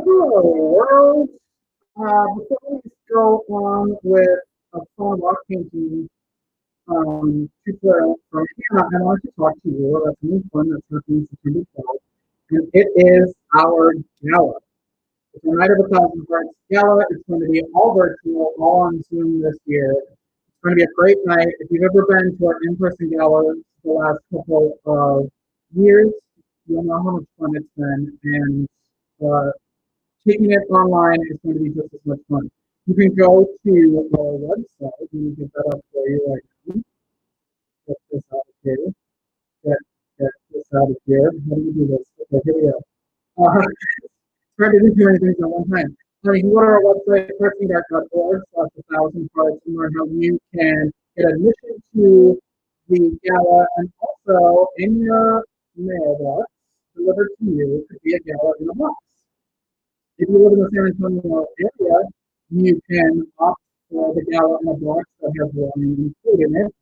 Hello, world. Before we go on with a fun rock painting tutorial from Hannah, I want to talk to you about something fun that's happening September 12th, and it is our gala. It's a Night of a Thousand Hearts gala. It's going to be all virtual, all on Zoom this year. It's going to be a great night. If you've ever been to our in-person galas the last couple of years, you'll know how much fun it's been. And uh, taking it online is going to be just as much fun. You can go to our website. Let me get that up for you right now. Get this out of here. Get, get this out of here. How do you do this? Okay, here we go. Trying to do too many things at one time. You can go to our website, cartoondark.org/1000cards, and learn how you can get admission to the gala, and also in your mailbox delivered to you could be a gala in a box. If you live in the San Antonio area, you can opt for the gala in a box that has wine included in it.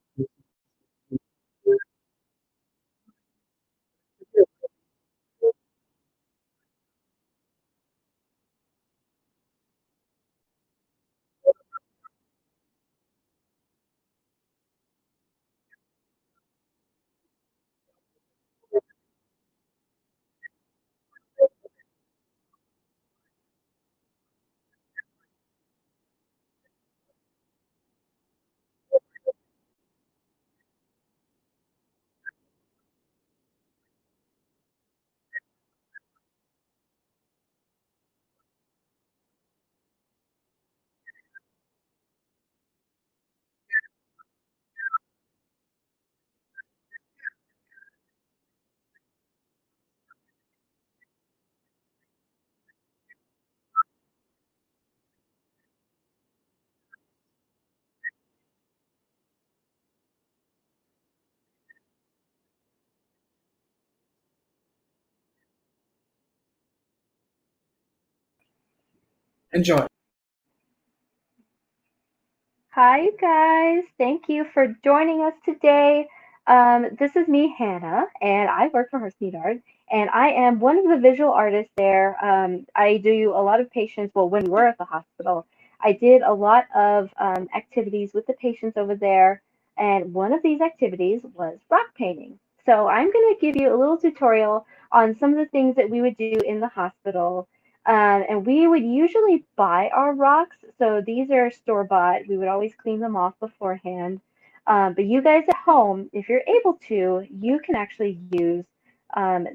Enjoy. Hi, you guys. Thank you for joining us today. This is me, Hannah, and I work for Hershey Art, and I am one of the visual artists there. I do a lot of patients. Well, when we were at the hospital, I did a lot of activities with the patients over there, and one of these activities was rock painting. So I'm going to give you a little tutorial on some of the things that we would do in the hospital, and we would usually buy our rocks. So these are store bought. We would always clean them off beforehand. But you guys at home, if you're able to, you can actually use um,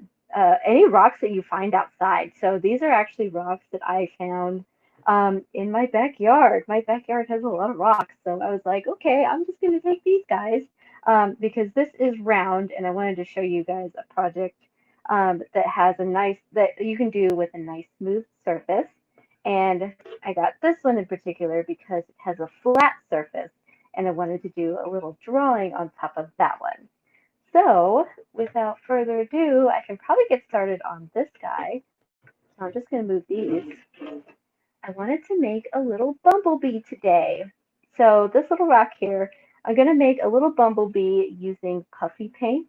any rocks that you find outside. So these are actually rocks that I found in my backyard. My backyard has a lot of rocks. So I was like, okay, I'm just going to take these guys because this is round and I wanted to show you guys a project that has a nice that you can do with a nice smooth surface. And I got this one in particular because it has a flat surface, and I wanted to do a little drawing on top of that one. So, without further ado, I can probably get started on this guy. So I'm just going to move these. I wanted to make a little bumblebee today. So this little rock here, I'm going to make a little bumblebee using puffy paint.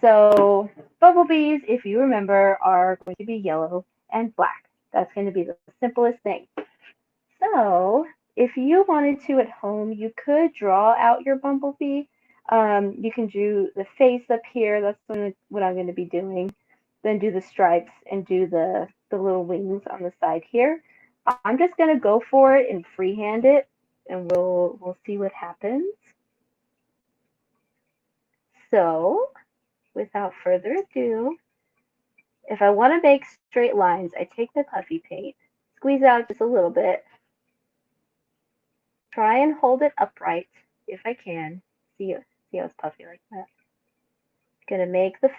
So bumblebees, if you remember, are going to be yellow and black. That's going to be the simplest thing. So if you wanted to at home, you could draw out your bumblebee. You can do the face up here. That's what I'm going to be doing. Then do the stripes and do the little wings on the side here. I'm just going to go for it and freehand it, and we'll see what happens. So without further ado, if I want to make straight lines, I take the puffy paint, squeeze out just a little bit, try and hold it upright if I can. See how it's puffy like that. Gonna make the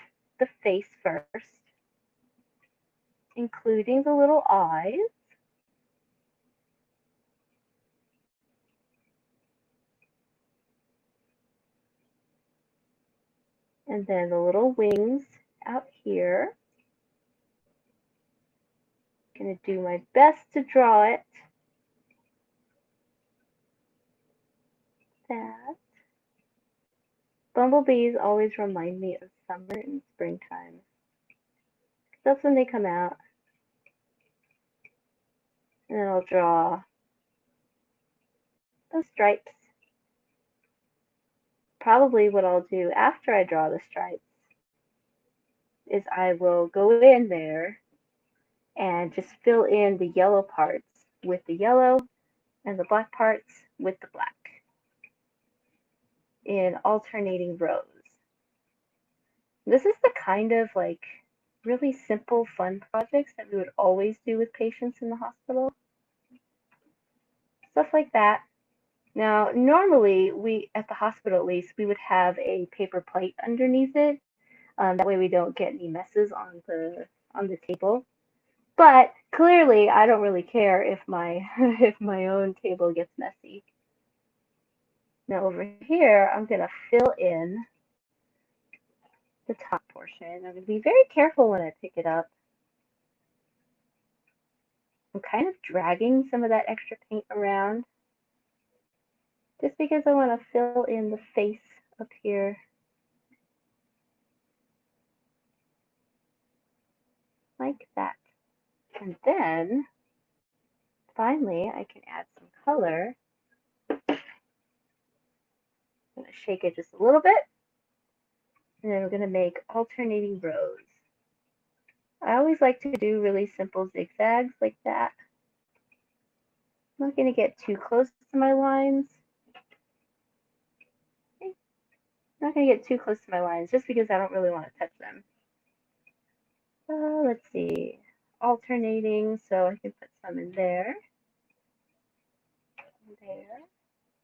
face first, including the little eyes. And then the little wings out here. Gonna do my best to draw it. That. Bumblebees always remind me of summer and springtime. That's when they come out. And then I'll draw those stripes. Probably what I'll do after I draw the stripes is I will go in there and just fill in the yellow parts with the yellow and the black parts with the black in alternating rows. This is the kind of like really simple fun projects that we would always do with patients in the hospital. Stuff like that. Now, normally we, at the hospital at least, we would have a paper plate underneath it. That way we don't get any messes on the table. But clearly, I don't really care if my if my own table gets messy. Now over here, I'm gonna fill in the top portion. I'm gonna be very careful when I pick it up. I'm kind of dragging some of that extra paint around just because I want to fill in the face up here. Like that. And then, finally, I can add some color. I'm going to shake it just a little bit. And then we're going to make alternating rows. I always like to do really simple zigzags like that. I'm not going to get too close to my lines. Okay. I'm not going to get too close to my lines just because I don't really want to touch them. Let's see. Alternating, so I can put some in there. There,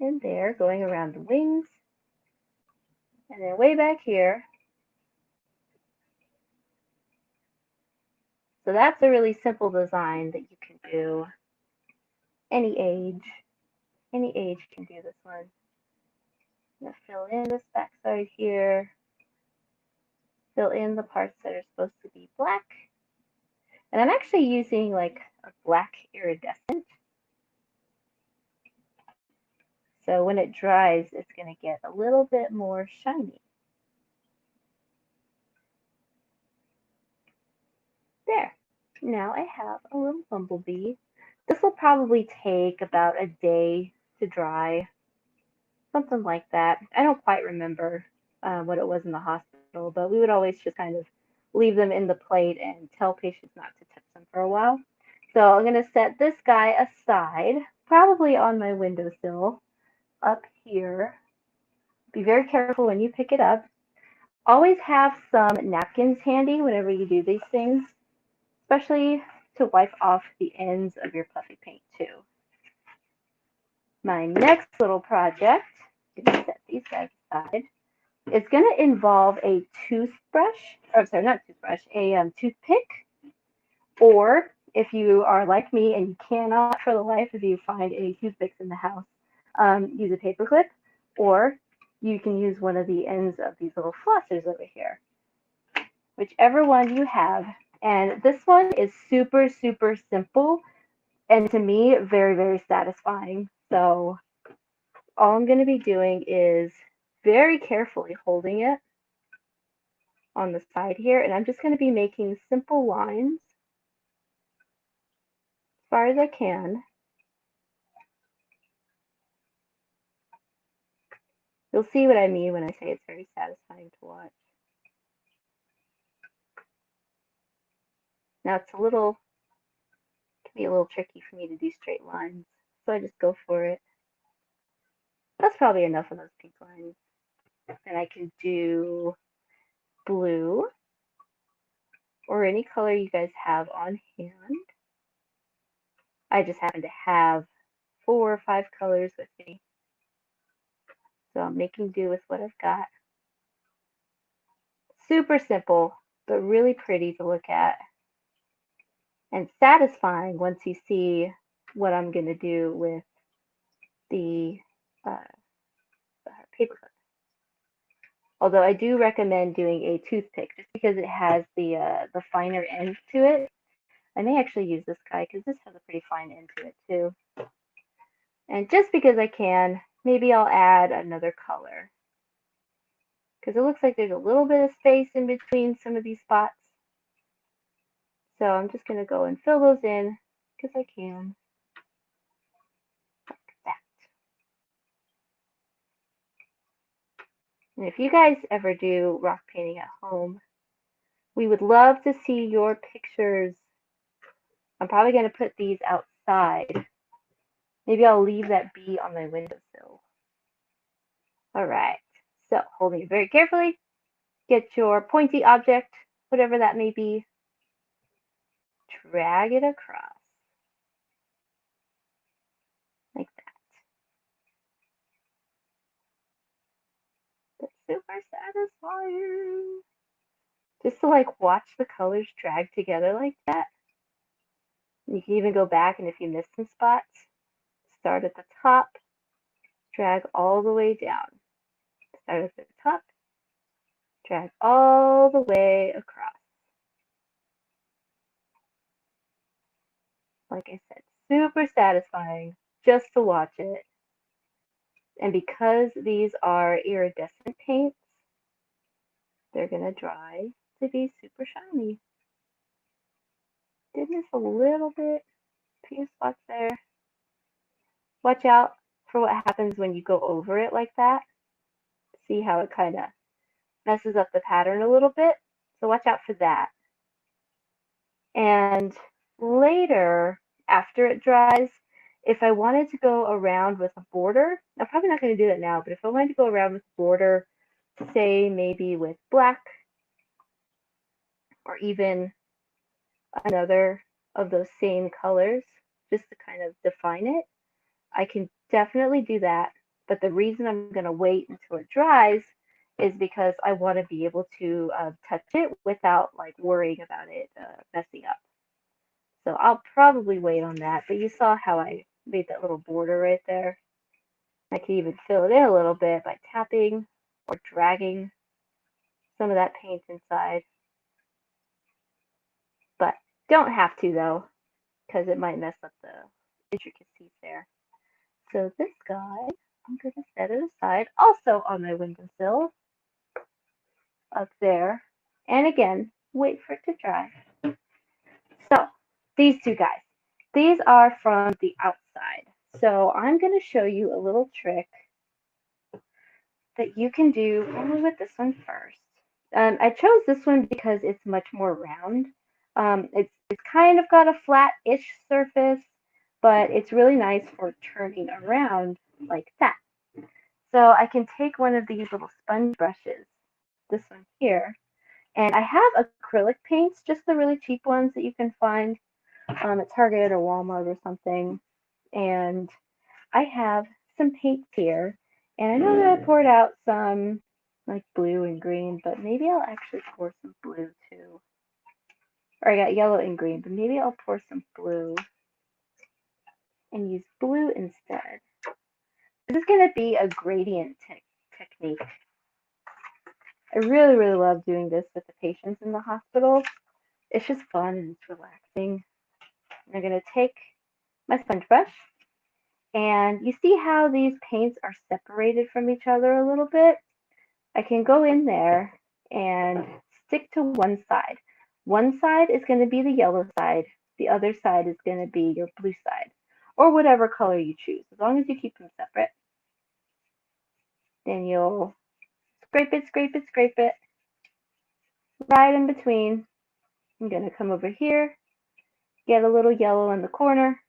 and there, going around the wings. And then way back here. So that's a really simple design that you can do. Any age can do this one. I'm going to fill in this backside here. Fill in the parts that are supposed to be black. And I'm actually using like a black iridescent. So when it dries, it's going to get a little bit more shiny. There. Now I have a little bumblebee. This will probably take about a day to dry. Something like that. I don't quite remember what it was in the hospital, but we would always just kind of leave them in the plate and tell patients not to touch them for a while. So I'm going to set this guy aside, probably on my windowsill up here. Be very careful when you pick it up. Always have some napkins handy whenever you do these things, especially to wipe off the ends of your puffy paint too. My next little project, I'm going to set these guys aside, is going to involve a toothbrush, or sorry, not toothbrush, a toothpick, or if you are like me and you cannot for the life of you find any toothpicks in the house, use a paper clip, or you can use one of the ends of these little flossers over here, whichever one you have. And this one is super, super simple, and to me, very, very satisfying. So all I'm going to be doing is very carefully holding it on the side here, and I'm just going to be making simple lines as far as I can. You'll see what I mean when I say it's very satisfying to watch. Now it can be a little tricky for me to do straight lines, so I just go for it. That's probably enough of those pink lines. And I can do blue or any color you guys have on hand. I just happen to have 4 or 5 colors with me, so I'm making do with what I've got. Super simple, but really pretty to look at and satisfying once you see what I'm going to do with the paperclip. Although I do recommend doing a toothpick just because it has the finer end to it. I may actually use this guy because this has a pretty fine end to it too. And just because I can, maybe I'll add another color, because it looks like there's a little bit of space in between some of these spots. So I'm just going to go and fill those in because I can. And if you guys ever do rock painting at home, we would love to see your pictures. I'm probably going to put these outside. Maybe I'll leave that bee on my windowsill. All right. So holding it very carefully, get your pointy object, whatever that may be, drag it across like that. That's super satisfying. Just to like watch the colors drag together like that. You can even go back, and if you miss some spots, start at the top, drag all the way down. Start at the top, drag all the way across. Like I said, super satisfying just to watch it. And because these are iridescent paints, they're going to dry to be super shiny. Did miss a little bit, few spots there. Watch out for what happens when you go over it like that. See how it kind of messes up the pattern a little bit. So watch out for that. And later, after it dries, if I wanted to go around with a border, I'm probably not going to do that now, but if I wanted to go around with a border, say maybe with black or even another of those same colors, just to kind of define it, I can definitely do that. But the reason I'm going to wait until it dries is because I want to be able to touch it without like worrying about it messing up. So I'll probably wait on that. But you saw how I made that little border right there. I can even fill it in a little bit by tapping or dragging some of that paint inside. But don't have to though, because it might mess up the intricacies there. So this guy, I'm going to set it aside, also on my windowsill, up there. And again, wait for it to dry. So these two guys, these are from the outside. So I'm going to show you a little trick that you can do only with this one first. I chose this one because it's much more round. It's kind of got a flat-ish surface, but it's really nice for turning around like that. So I can take one of these little sponge brushes, this one here, and I have acrylic paints, just the really cheap ones that you can find at Target or Walmart or something. And I have some paints here, and I know that I poured out some like blue and green, but maybe I'll actually pour some blue too. Or I got yellow and green, but maybe I'll pour some blue and use blue instead. This is going to be a gradient technique. I really, really love doing this with the patients in the hospital. It's just fun and it's relaxing. I'm going to take my sponge brush, and you see how these paints are separated from each other a little bit? I can go in there and stick to one side. One side is going to be the yellow side. The other side is going to be your blue side, or whatever color you choose, as long as you keep them separate. Then you'll scrape it, scrape it, scrape it, right in between. I'm going to come over here, get a little yellow in the corner,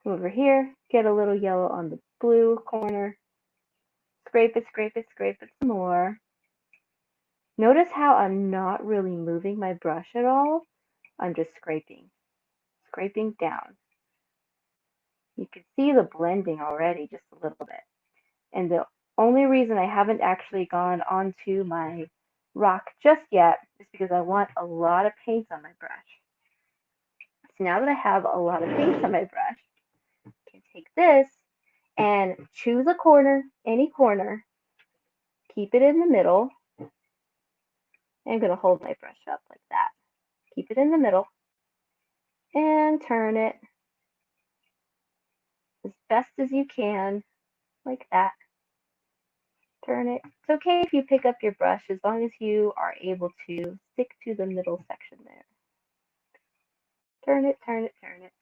come over here, get a little yellow on the blue corner, scrape it, scrape it, scrape it some more. Notice how I'm not really moving my brush at all. I'm just scraping down. You can see the blending already just a little bit. And the only reason I haven't actually gone onto my rock just yet is because I want a lot of paint on my brush. So now that I have a lot of paint on my brush, I can take this and choose a corner, any corner, keep it in the middle. I'm going to hold my brush up like that. Keep it in the middle and turn it as best as you can, like that. Turn it. It's okay if you pick up your brush as long as you are able to stick to the middle section there. Turn it, turn it, turn it.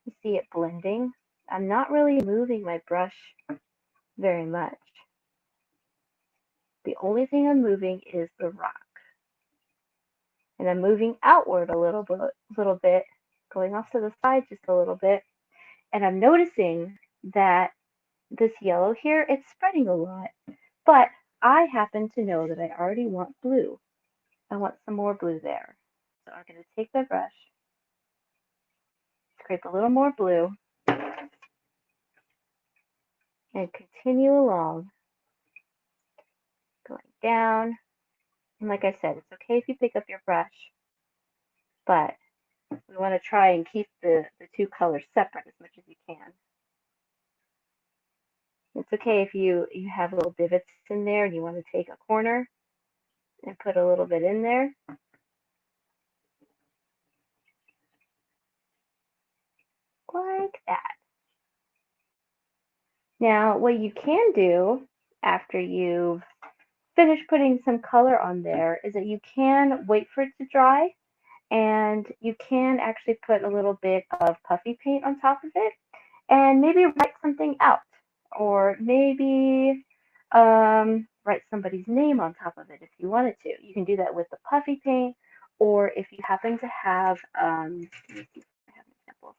You see it blending. I'm not really moving my brush very much. The only thing I'm moving is the rock. And I'm moving outward a little bit, going off to the side just a little bit. And I'm noticing that this yellow here, it's spreading a lot. But I happen to know that I already want blue. I want some more blue there. So I'm going to take my brush, scrape a little more blue, and continue along, going down. And like I said, it's okay if you pick up your brush, but we want to try and keep the two colors separate as much as you can. It's okay if you have little divots in there and you want to take a corner and put a little bit in there. Like that. Now, what you can do after you've finished putting some color on there is that you can wait for it to dry, and you can actually put a little bit of puffy paint on top of it and maybe write something out, or maybe write somebody's name on top of it if you wanted to. You can do that with the puffy paint, or if you happen to have, let me see if I have an example,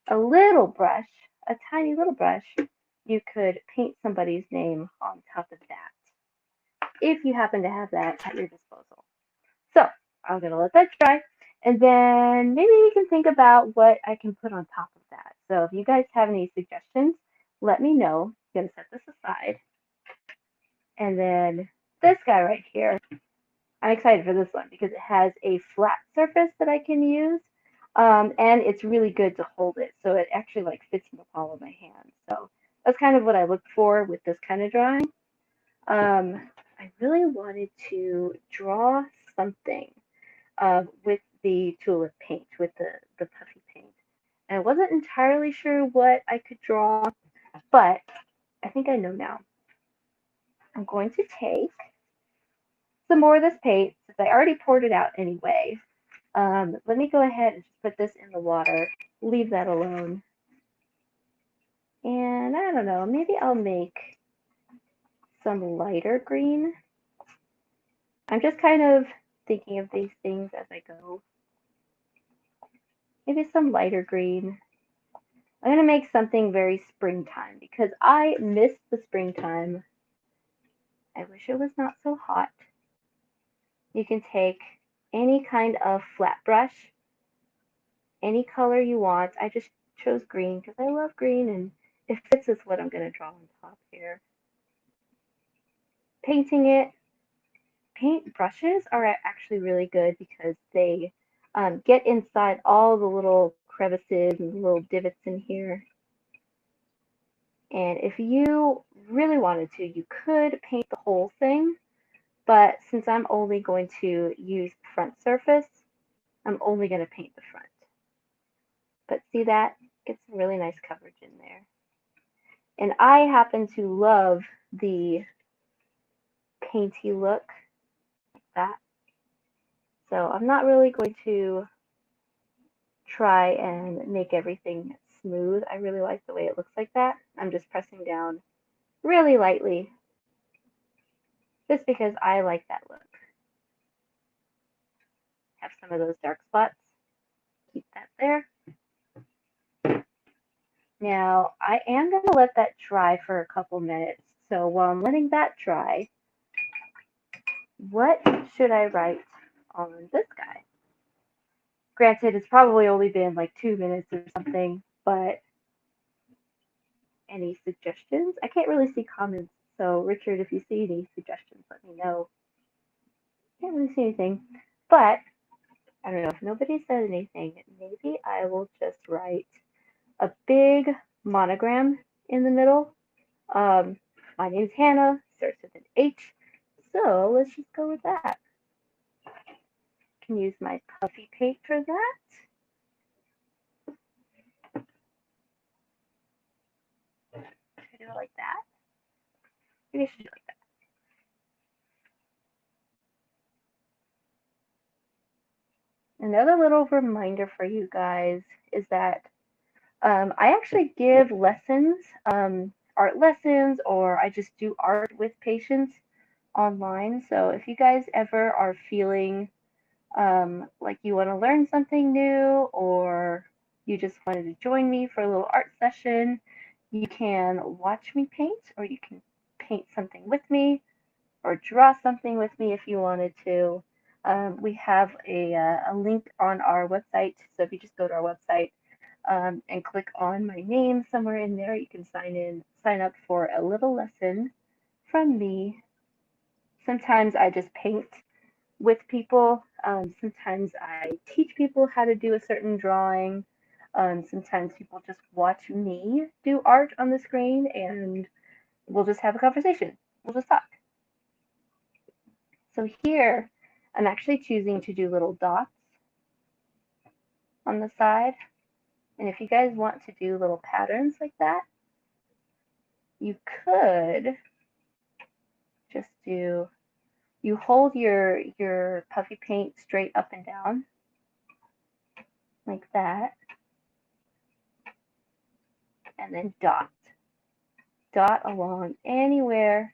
a little brush, a tiny little brush, you could paint somebody's name on top of that, if you happen to have that at your disposal. So I'm going to let that dry. And then maybe we can think about what I can put on top of that. So if you guys have any suggestions, let me know. I'm going to set this aside. And then this guy right here, I'm excited for this one because it has a flat surface that I can use. And it's really good to hold it. So it actually like fits in the palm of my hand. So that's kind of what I looked for with this kind of drawing. I really wanted to draw something with the tulip paint, with the puffy paint. And I wasn't entirely sure what I could draw, but I think I know now. I'm going to take some more of this paint, since I already poured it out anyway. Let me go ahead and just put this in the water, leave that alone. And I don't know, maybe I'll make some lighter green. I'm just kind of thinking of these things as I go. Maybe some lighter green. I'm going to make something very springtime because I miss the springtime. I wish it was not so hot. You can take any kind of flat brush, any color you want. I just chose green because I love green and it fits with what I'm going to draw on top here. Painting it. Paint brushes are actually really good because they get inside all the little crevices and little divots in here. And if you really wanted to, you could paint the whole thing, but since I'm only going to use the front surface, I'm only going to paint the front. But see that? Gets some really nice coverage in there. And I happen to love the painty look like that. So I'm not really going to try and make everything smooth. I really like the way it looks like that. I'm just pressing down really lightly just because I like that look. Have some of those dark spots. Keep that there. Now, I am going to let that dry for a couple minutes. So while I'm letting that dry, what should I write on this guy? Granted, it's probably only been like 2 minutes or something, but any suggestions? I can't really see comments. So, Richard, if you see any suggestions, let me know. Can't really see anything. But, I don't know, if nobody says anything, maybe I will just write a big monogram in the middle. My name's Hannah, starts with an H, so let's just go with that. Can use my puffy paint for that. Should I do it like that? Maybe I should do it like that. Another little reminder for you guys is that I actually give lessons, art lessons, or I just do art with patients online. So if you guys ever are feeling like you want to learn something new, or you just wanted to join me for a little art session, you can watch me paint, or you can paint something with me, or draw something with me if you wanted to. We have a link on our website, so if you just go to our website and click on my name somewhere in there, you can sign up for a little lesson from me. Sometimes I just paint with people. Sometimes I teach people how to do a certain drawing. Sometimes people just watch me do art on the screen and we'll just have a conversation. We'll just talk. So here, I'm actually choosing to do little dots on the side. And if you guys want to do little patterns like that, you could just you hold your puffy paint straight up and down like that, and then dot along anywhere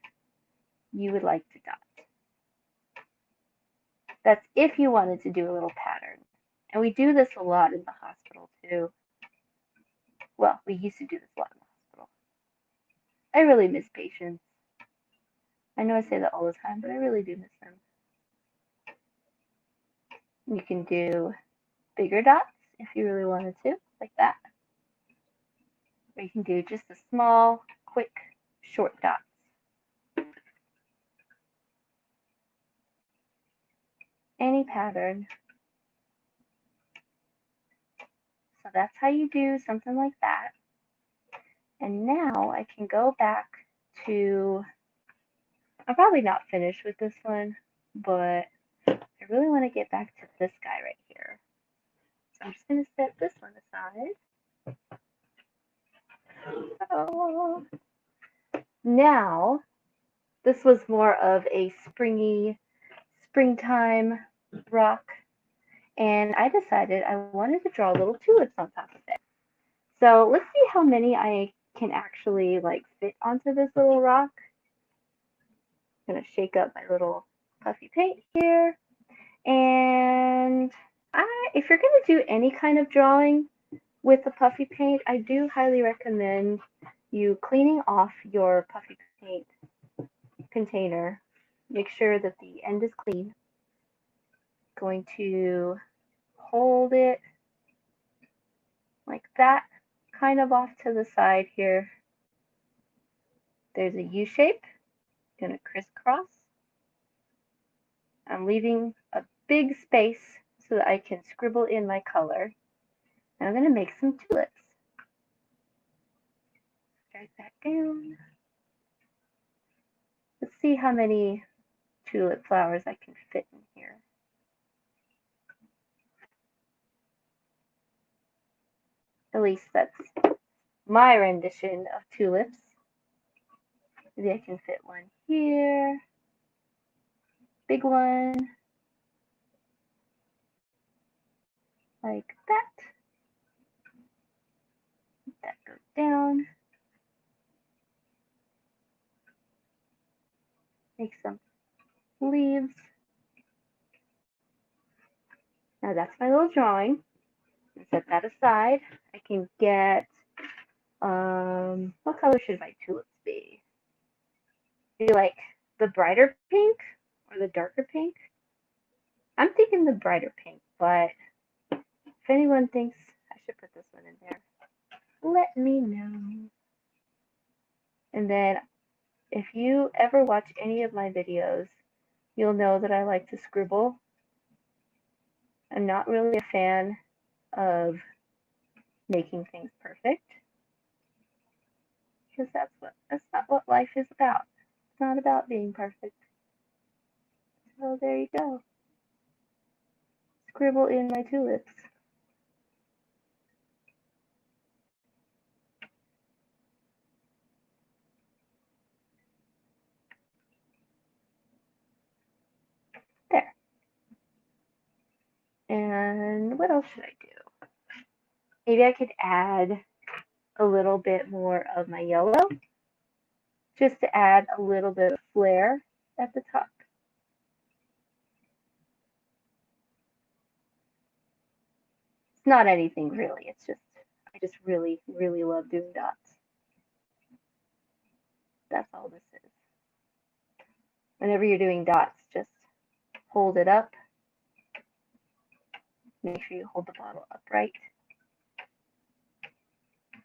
you would like to dot. That's if you wanted to do a little pattern. And we do this a lot in the hospital too. Well, we used to do this a lot in the hospital. I really miss patients. I know I say that all the time, but I really do miss them. You can do bigger dots if you really wanted to, like that. Or you can do just a small, quick, short dots. Any pattern. So that's how you do something like that. And now I can go back to, I'm probably not finished with this one, but I really want to get back to this guy right here. So I'm just going to set this one aside. So now, this was more of a springtime rock, and I decided I wanted to draw little tulips on top of it. So let's see how many I can actually like fit onto this little rock. I'm gonna shake up my little puffy paint here, and if you're gonna do any kind of drawing with the puffy paint, I do highly recommend you cleaning off your puffy paint container. Make sure that the end is clean. Going to hold it like that, kind of off to the side here. There's a U shape. Gonna crisscross. I'm leaving a big space so that I can scribble in my color. And I'm gonna make some tulips. Drag that down. Let's see how many tulip flowers I can fit in here. At least that's my rendition of tulips. Maybe I can fit one here. Big one. Like that. That goes down. Make some leaves. Now that's my little drawing. Set that aside. I can get, what color should my tulips be? Maybe like the brighter pink or the darker pink? I'm thinking the brighter pink, but if anyone thinks I should put this one in there, let me know. And then if you ever watch any of my videos, you'll know that I like to scribble. I'm not really a fan of making things perfect, because that's not what life is about. It's not about being perfect. So there you go. Scribble in my tulips. There. And what else should I do? Maybe I could add a little bit more of my yellow, just to add a little bit of flair at the top. It's not anything really. It's just I just really, really love doing dots. That's all this is. Whenever you're doing dots, just hold it up. Make sure you hold the bottle upright,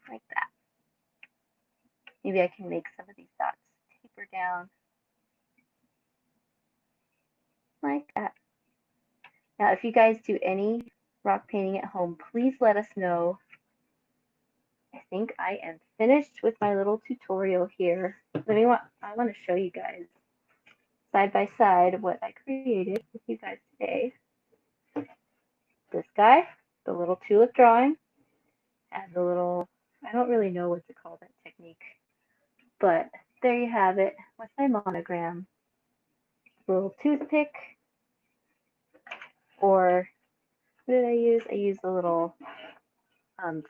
like that. Maybe I can make some of these dots taper down, like that. Now, if you guys do any rock painting at home, please let us know. I think I am finished with my little tutorial here. I want to show you guys side by side what I created with you guys today. This guy, the little tulip drawing, and the little, I don't really know what to call that technique, but there you have it with my monogram. Little toothpick, or what did I use? I used a little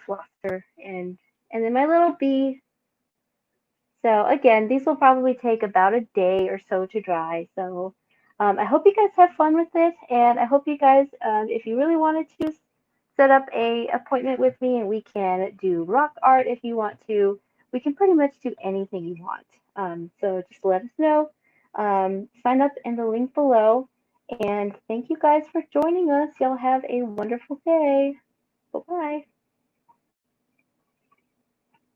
flosser and then my little bee. So again, these will probably take about a day or so to dry. So I hope you guys have fun with it, and I hope you guys, if you really wanted to, set up a appointment with me, and we can do rock art if you want to. We can pretty much do anything you want. So just let us know. Sign up in the link below, and thank you guys for joining us. Y'all have a wonderful day. Bye bye.